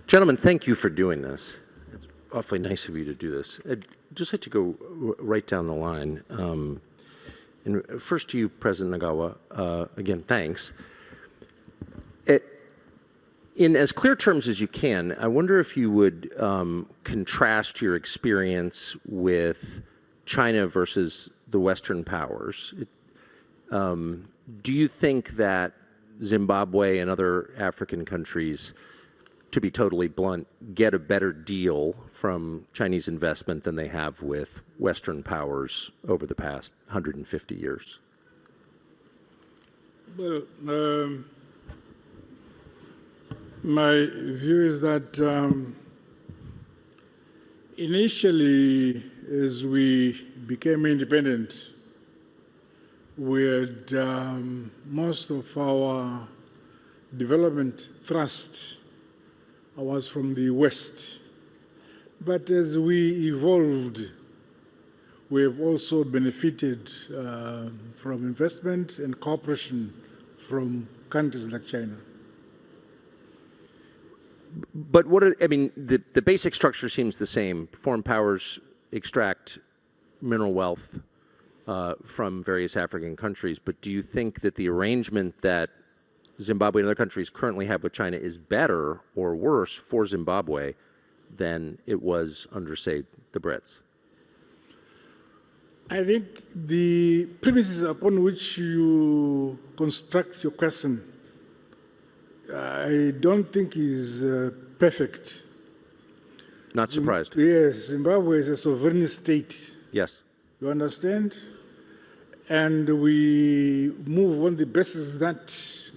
Gentlemen, thank you for doing this. It's awfully nice of you to do this. I'd just like to go right down the line. And first to you, President Nagawa, again, thanks. In as clear terms as you can, I wonder if you would contrast your experience with China versus the Western powers. Do you think that Zimbabwe and other African countries, to be totally blunt, get a better deal from Chinese investment than they have with Western powers over the past 150 years? Well, my view is that initially, as we became independent, we had most of our development thrust was from the West. But as we evolved, we have also benefited from investment and cooperation from countries like China. But what I mean, the basic structure seems the same. Foreign powers extract mineral wealth from various African countries. But do you think that the arrangement that Zimbabwe and other countries currently have with China is better or worse for Zimbabwe than it was under, say, the Brits? I think the premises upon which you construct your question, I don't think is perfect. Not surprised. Yes, Zimbabwe is a sovereign state. Yes. You understand? And we move on the basis that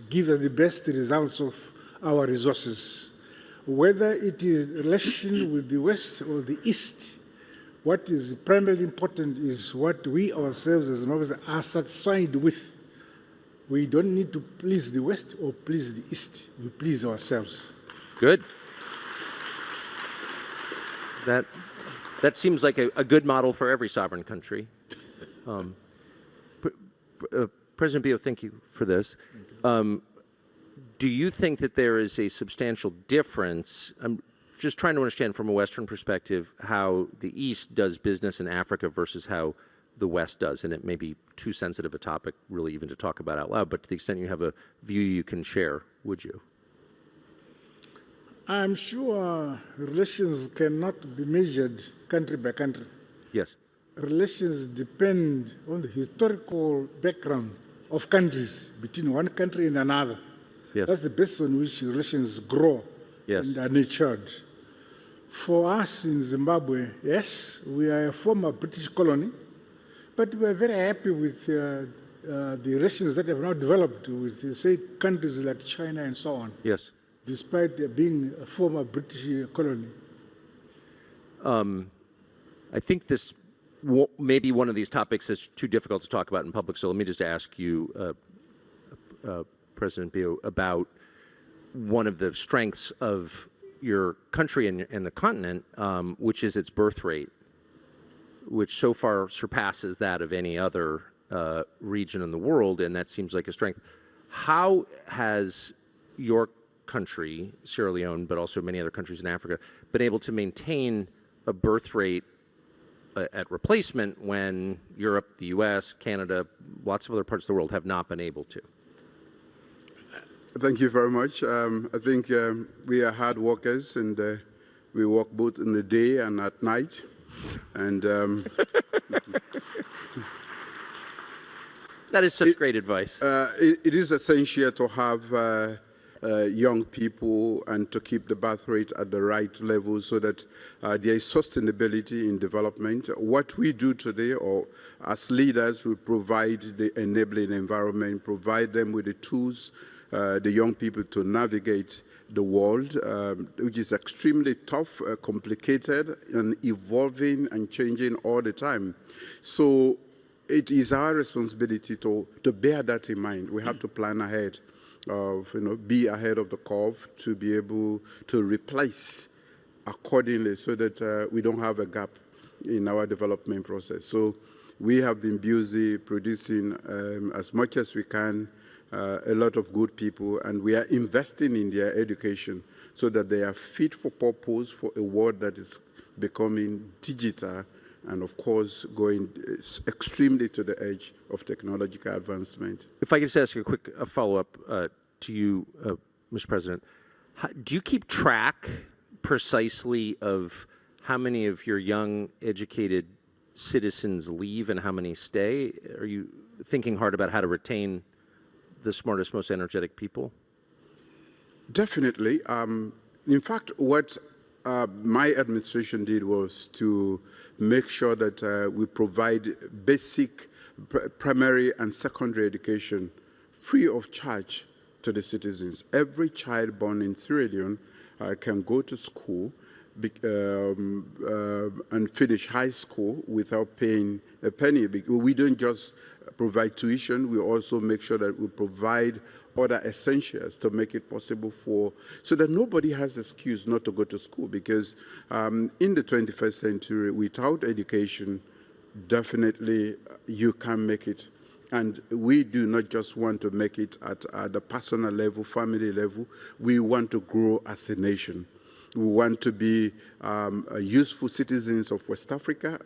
gives us the best results of our resources. Whether it is relation with the West or the East, what is primarily important is what we ourselves as Zimbabweans are satisfied with. We don't need to please the West or please the East. We please ourselves. Good. That seems like a good model for every sovereign country. President Bio, thank you for this. Do you think that there is a substantial difference? I'm just trying to understand from a Western perspective how the East does business in Africa versus how the West does, and it may be too sensitive a topic really even to talk about out loud, but to the extent you have a view you can share, would you? I'm sure relations cannot be measured country by country. Yes. Relations depend on the historical background of countries between one country and another. Yes. That's the basis on which relations grow and are nurtured. For us in Zimbabwe, yes, we are a former British colony, but we are very happy with the relations that have now developed with, say, countries like China and so on. Yes. Despite being a former British colony. I think this maybe one of these topics that's too difficult to talk about in public, so let me just ask you, President Bio, about one of the strengths of your country and the continent, which is its birth rate, which so far surpasses that of any other region in the world, and that seems like a strength. How has your country, Sierra Leone, but also many other countries in Africa, been able to maintain a birth rate at replacement when Europe, the US, Canada, lots of other parts of the world have not been able to? Thank you very much. I think we are hard workers, and we work both in the day and at night. And that is such great advice. It is essential to have young people and to keep the birth rate at the right level so that there is sustainability in development. What we do today, or as leaders, we provide the enabling environment, provide them with the tools, the young people to navigate the world, which is extremely tough, complicated, and evolving and changing all the time. So it is our responsibility to bear that in mind. We have to plan ahead. Be ahead of the curve to be able to replace accordingly so that we don't have a gap in our development process. So we have been busy producing as much as we can a lot of good people, and we are investing in their education so that they are fit for purpose for a world that is becoming digital and, of course, going extremely to the edge of technological advancement. If I could just ask you a quick follow-up to you, Mr. President. Do you keep track precisely of how many of your young, educated citizens leave and how many stay? Are you thinking hard about how to retain the smartest, most energetic people? Definitely. In fact, what my administration did was to make sure that we provide basic primary and secondary education free of charge to the citizens. Every child born in Sierra Leone can go to school and finish high school without paying a penny. We don't just provide tuition, we also make sure that we provide other essentials to make it possible so that nobody has excuse not to go to school, because in the 21st century, without education, definitely you can make it. And we do not just want to make it at the personal level, family level. We want to grow as a nation. We want to be useful citizens of West Africa,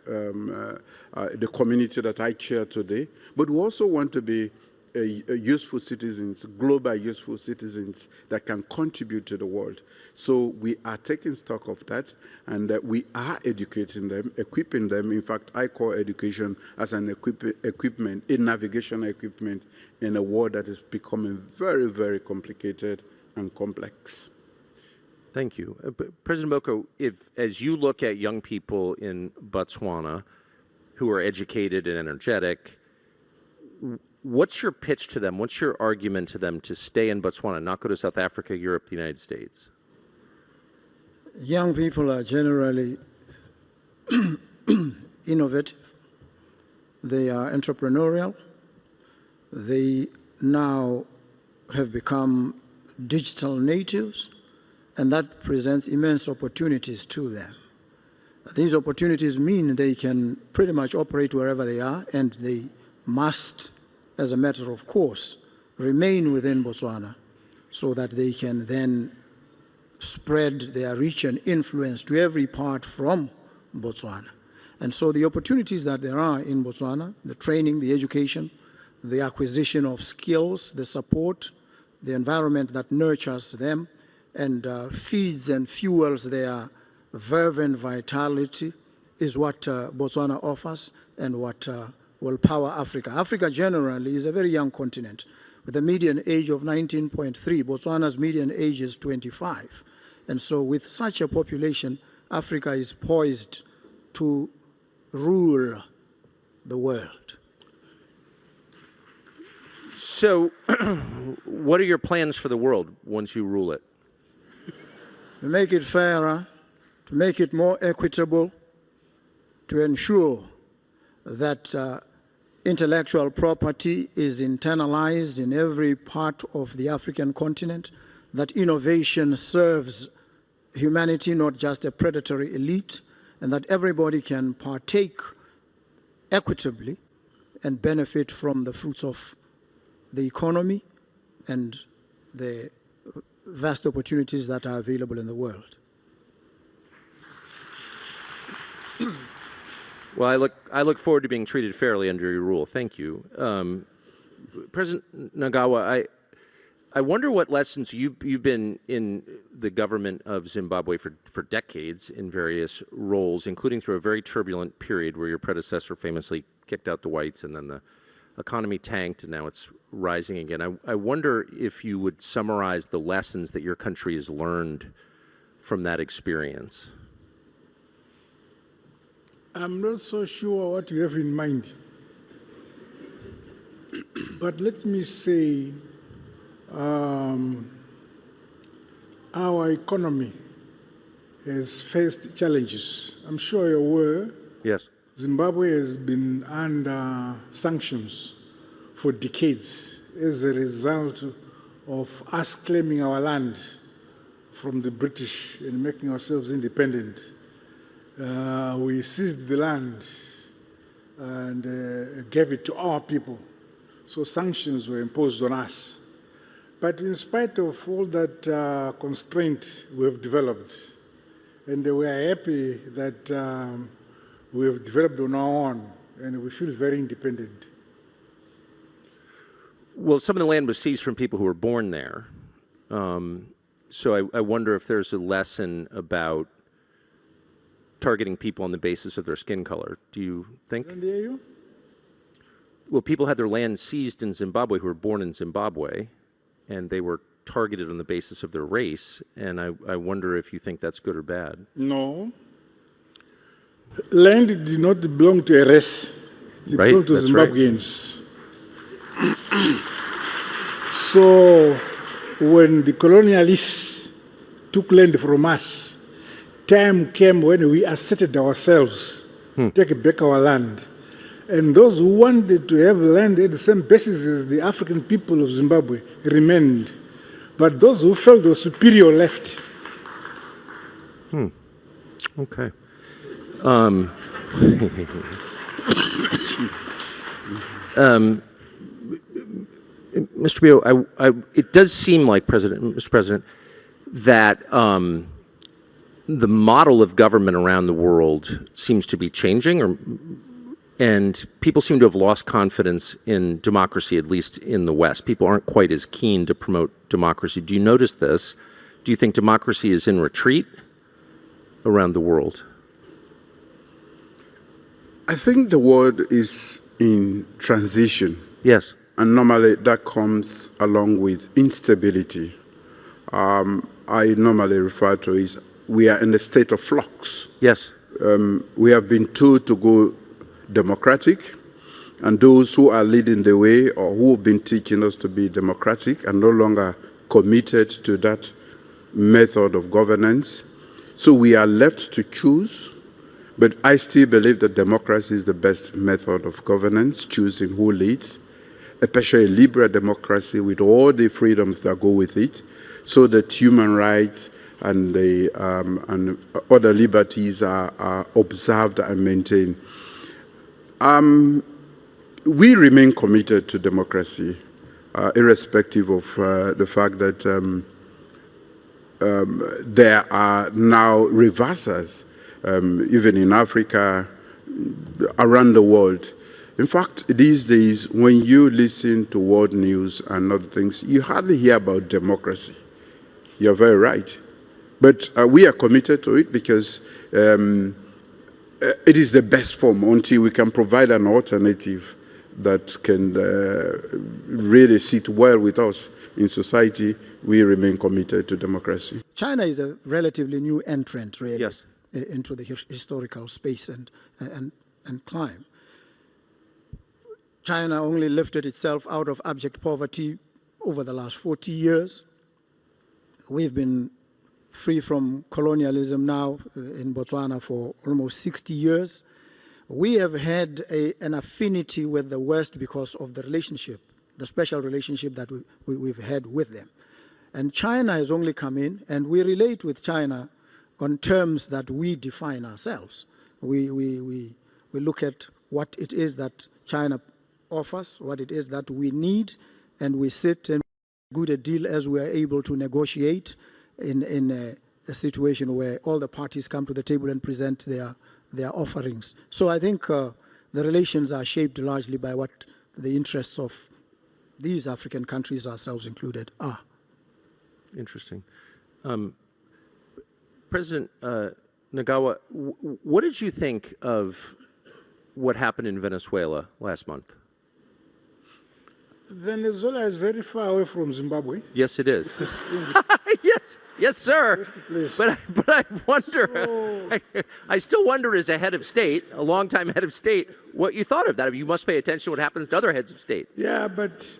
the community that I chair today. But we also want to be useful citizens, global useful citizens that can contribute to the world. So we are taking stock of that, and we are educating them, equipping them. In fact, I call education as an equipment, a navigation equipment in a world that is becoming very, very complicated and complex. Thank you. President Boko, as you look at young people in Botswana who are educated and energetic, what's your pitch to them? What's your argument to them to stay in Botswana, not go to South Africa, Europe, the United States? Young people are generally innovative. They are entrepreneurial. They now have become digital natives, and that presents immense opportunities to them. These opportunities mean they can pretty much operate wherever they are, and they must, as a matter of course, remain within Botswana so that they can then spread their reach and influence to every part from Botswana. And so the opportunities that there are in Botswana, the training, the education, the acquisition of skills, the support, the environment that nurtures them and feeds and fuels their verve and vitality is what Botswana offers and what will power Africa. Africa generally is a very young continent with a median age of 19.3. Botswana's median age is 25. And so with such a population, Africa is poised to rule the world. So what are your plans for the world once you rule it? To make it fairer, to make it more equitable, to ensure that intellectual property is internalized in every part of the African continent, that innovation serves humanity, not just a predatory elite, and that everybody can partake equitably and benefit from the fruits of the economy and the vast opportunities that are available in the world. Well, I look forward to being treated fairly under your rule. Thank you. President Nagawa, I wonder what lessons you've been in the government of Zimbabwe for decades in various roles, including through a very turbulent period where your predecessor famously kicked out the whites and then the economy tanked and now it's rising again. I wonder if you would summarize the lessons that your country has learned from that experience. I'm not so sure what you have in mind. But let me say, our economy has faced challenges. I'm sure you're aware. Yes. Zimbabwe has been under sanctions for decades as a result of us claiming our land from the British and making ourselves independent. We seized the land and gave it to our people. So sanctions were imposed on us. But in spite of all that constraint we have developed, and we are happy that we have developed on our own, and we feel very independent. Well, some of the land was seized from people who were born there. So I wonder if there's a lesson about targeting people on the basis of their skin color. Do you think? Can I hear you? Well, people had their land seized in Zimbabwe who were born in Zimbabwe, and they were targeted on the basis of their race. And I wonder if you think that's good or bad. No. Land did not belong to a race. It Right, belonged to that's right. Zimbabweans. So when the colonialists took land from us, time came when we asserted ourselves, take back our land. And those who wanted to have land at the same basis as the African people of Zimbabwe remained. But those who felt they were superior left. Okay. Mr. Bio, it does seem like, Mr. President, that the model of government around the world seems to be changing, and people seem to have lost confidence in democracy, at least in the West. People aren't quite as keen to promote democracy. Do you notice this? Do you think democracy is in retreat around the world? I think the world is in transition. Yes. And normally that comes along with instability. I normally refer to it as we are in a state of flux. Yes. We have been told to go democratic, and those who are leading the way or who have been teaching us to be democratic are no longer committed to that method of governance. So we are left to choose, but I still believe that democracy is the best method of governance, choosing who leads, especially liberal democracy with all the freedoms that go with it, so that human rights and other liberties are observed and maintained. We remain committed to democracy, irrespective of the fact that there are now reversers, even in Africa, around the world. In fact, these days, when you listen to world news and other things, you hardly hear about democracy. You're very right. But we are committed to it because it is the best form until we can provide an alternative that can really sit well with us in society. We remain committed to democracy. China is a relatively new entrant, really, Yes. into the historical space and climb. China only lifted itself out of abject poverty over the last 40 years. We've been free from colonialism now in Botswana for almost 60 years. We have had an affinity with the West because of the relationship, the special relationship that we've had with them. And China has only come in, and we relate with China on terms that we define ourselves. We look at what it is that China offers, what it is that we need, and we sit and good a deal as we are able to negotiate in a situation where all the parties come to the table and present their offerings. So I think the relations are shaped largely by what the interests of these African countries, ourselves included, are. Interesting. President Nagawa, what did you think of what happened in Venezuela last month? Venezuela is very far away from Zimbabwe. Yes, it is. yes, sir. Just a place. But I wonder, I still wonder as a head of state, a longtime head of state, what you thought of that. I mean, you must pay attention to what happens to other heads of state. Yeah, but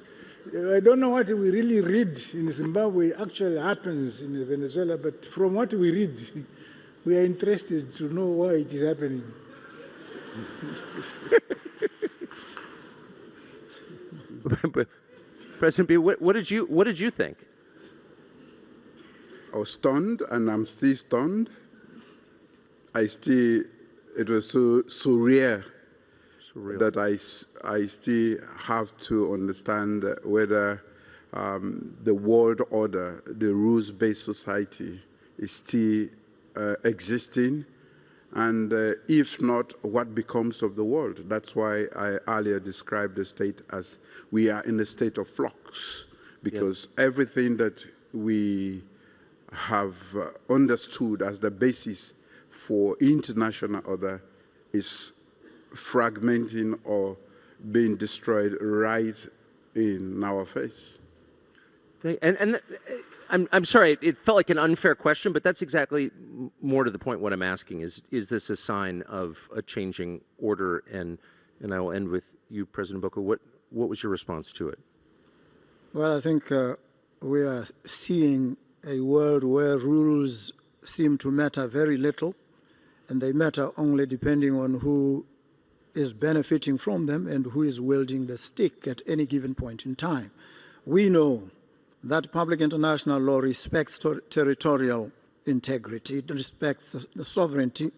I don't know what we really read in Zimbabwe actually happens in Venezuela, but from what we read, we are interested to know why it is happening. President B, what did you think? I was stunned, and I'm still stunned. It was so surreal that I still have to understand whether the world order, the rules-based society is still existing, and if not, what becomes of the world? That's why I earlier described the state as we are in a state of flux, because everything that we have understood as the basis for international order is fragmenting or being destroyed right in our face. I'm sorry, it felt like an unfair question, but that's exactly more to the point what I'm asking is this a sign of a changing order? And I will end with you, President Boko. What was your response to it? Well, I think we are seeing a world where rules seem to matter very little, and they matter only depending on who is benefiting from them and who is wielding the stick at any given point in time. We know that public international law respects territorial integrity, it respects the sovereignty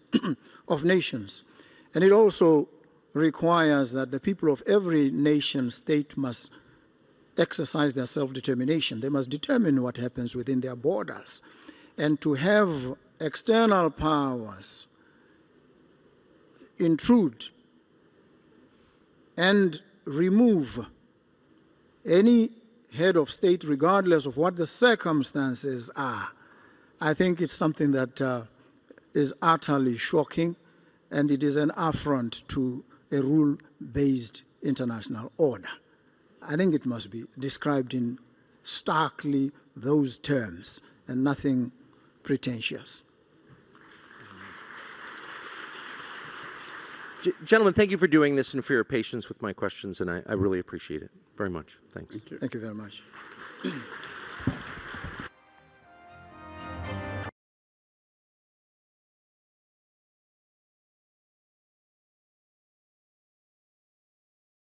of nations. And it also requires that the people of every nation state must exercise their self-determination. They must determine what happens within their borders. And to have external powers intrude and remove any head of state, regardless of what the circumstances are, I think it's something that is utterly shocking, and it is an affront to a rule-based international order. I think it must be described in starkly those terms and nothing pretentious. Gentlemen, thank you for doing this and for your patience with my questions, and I really appreciate it very much. Thanks. Thank you. Thank you very much.